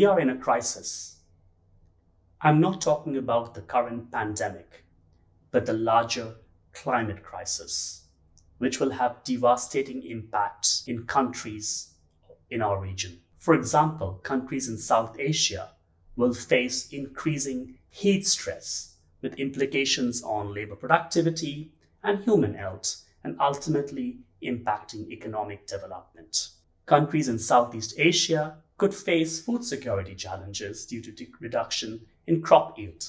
we are in a crisis. I'm not talking about the current pandemic, but the larger climate crisis, which will have devastating impacts in countries in our region. For example, countries in South Asia will face increasing heat stress with implications on labor productivity and human health, and ultimately impacting economic development. Countries in Southeast Asia could face food security challenges due to reduction in crop yield.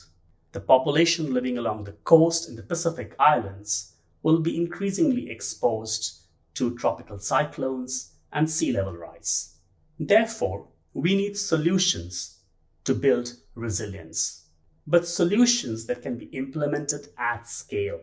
The population living along the coast in the Pacific Islands will be increasingly exposed to tropical cyclones and sea level rise. Therefore, we need solutions to build resilience, but solutions that can be implemented at scale,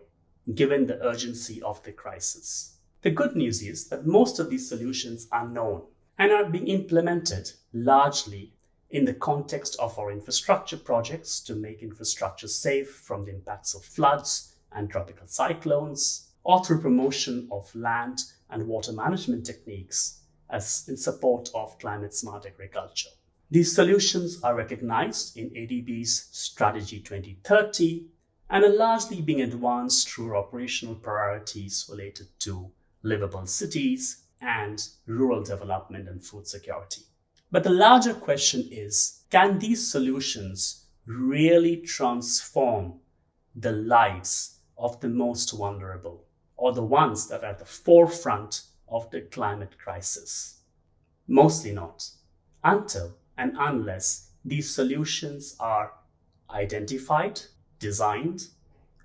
given the urgency of the crisis. The good news is that most of these solutions are known and are being implemented largely in the context of our infrastructure projects to make infrastructure safe from the impacts of floods and tropical cyclones, or through promotion of land and water management techniques as in support of climate smart agriculture. These solutions are recognized in ADB's Strategy 2030 and are largely being advanced through operational priorities related to livable cities and rural development and food security. But the larger question is, can these solutions really transform the lives of the most vulnerable, or the ones that are at the forefront of the climate crisis? Mostly not, until and unless these solutions are identified, designed,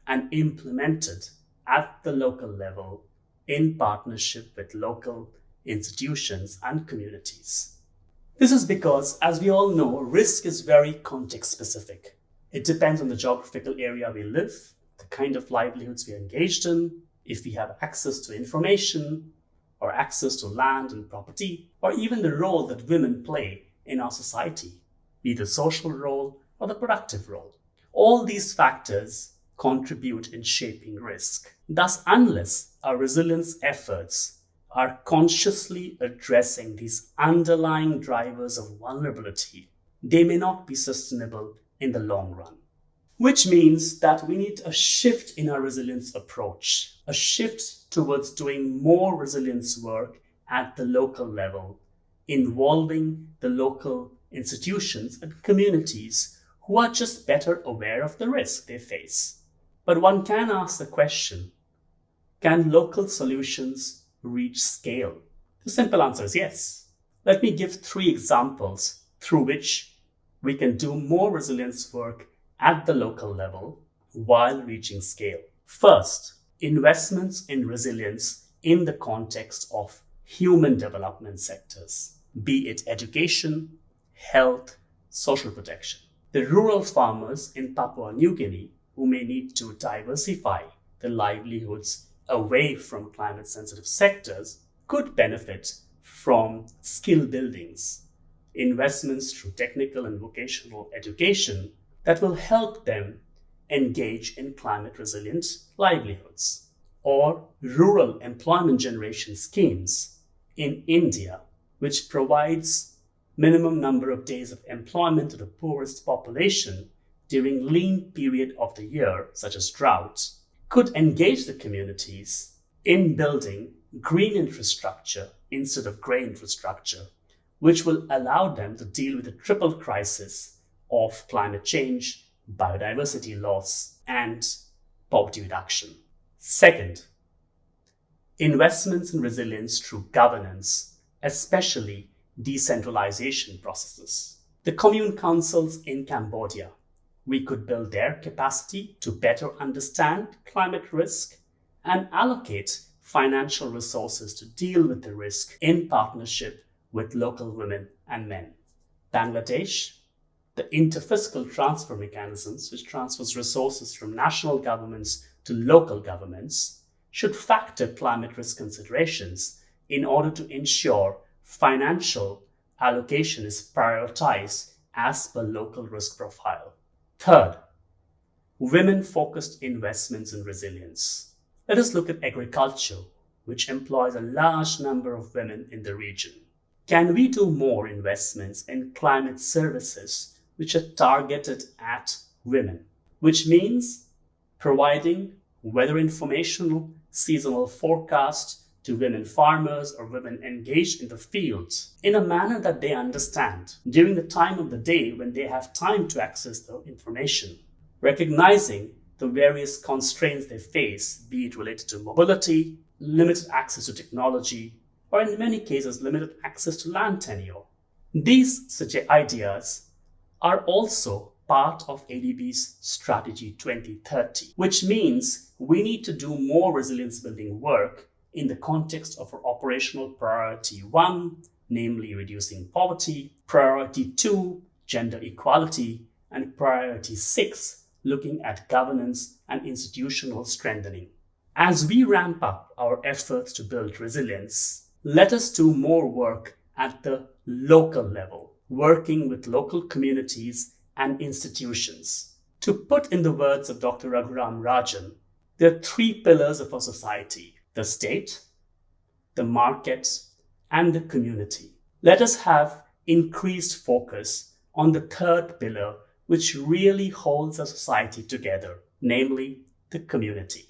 and implemented at the local level in partnership with local institutions and communities. This is because, as we all know, risk is very context specific. It depends on the geographical area we live, the kind of livelihoods we are engaged in, if we have access to information or access to land and property, or even the role that women play in our society, be the social role or the productive role. All these factors contribute in shaping risk. Thus, unless our resilience efforts are consciously addressing these underlying drivers of vulnerability, they may not be sustainable in the long run. Which means that we need a shift in our resilience approach, a shift towards doing more resilience work at the local level, involving the local institutions and communities who are just better aware of the risk they face. But one can ask the question, can local solutions reach scale? The simple answer is yes. Let me give 3 examples through which we can do more resilience work at the local level while reaching scale. First, investments in resilience in the context of human development sectors, be it education, health, social protection. The rural farmers in Papua New Guinea who may need to diversify their livelihoods away from climate-sensitive sectors could benefit from skill buildings, investments through technical and vocational education that will help them engage in climate-resilient livelihoods, or rural employment generation schemes in India, which provides minimum number of days of employment to the poorest population during lean period of the year, such as droughts, could engage the communities in building green infrastructure instead of grey infrastructure, which will allow them to deal with the triple crisis of climate change, biodiversity loss, and poverty reduction. Second, investments in resilience through governance, especially decentralization processes. The commune councils in Cambodia, we could build their capacity to better understand climate risk and allocate financial resources to deal with the risk in partnership with local women and men. Bangladesh, the interfiscal transfer mechanisms, which transfers resources from national governments to local governments, should factor climate risk considerations in order to ensure financial allocation is prioritized as per local risk profile. Third, women-focused investments in resilience. Let us look at agriculture, which employs a large number of women in the region. Can we do more investments in climate services which are targeted at women, which means providing weather information, seasonal forecasts to women farmers or women engaged in the fields in a manner that they understand during the time of the day when they have time to access the information, recognizing the various constraints they face, be it related to mobility, limited access to technology, or in many cases, limited access to land tenure. These such ideas are also part of ADB's Strategy 2030, which means we need to do more resilience building work in the context of our operational priority 1, namely reducing poverty, priority 2, gender equality, and priority 6, looking at governance and institutional strengthening. As we ramp up our efforts to build resilience, let us do more work at the local level, working with local communities and institutions. To put in the words of Dr. Raghuram Rajan, there are 3 pillars of our society: the state, the market, and the community. Let us have increased focus on the 3rd pillar, which really holds our society together, namely the community.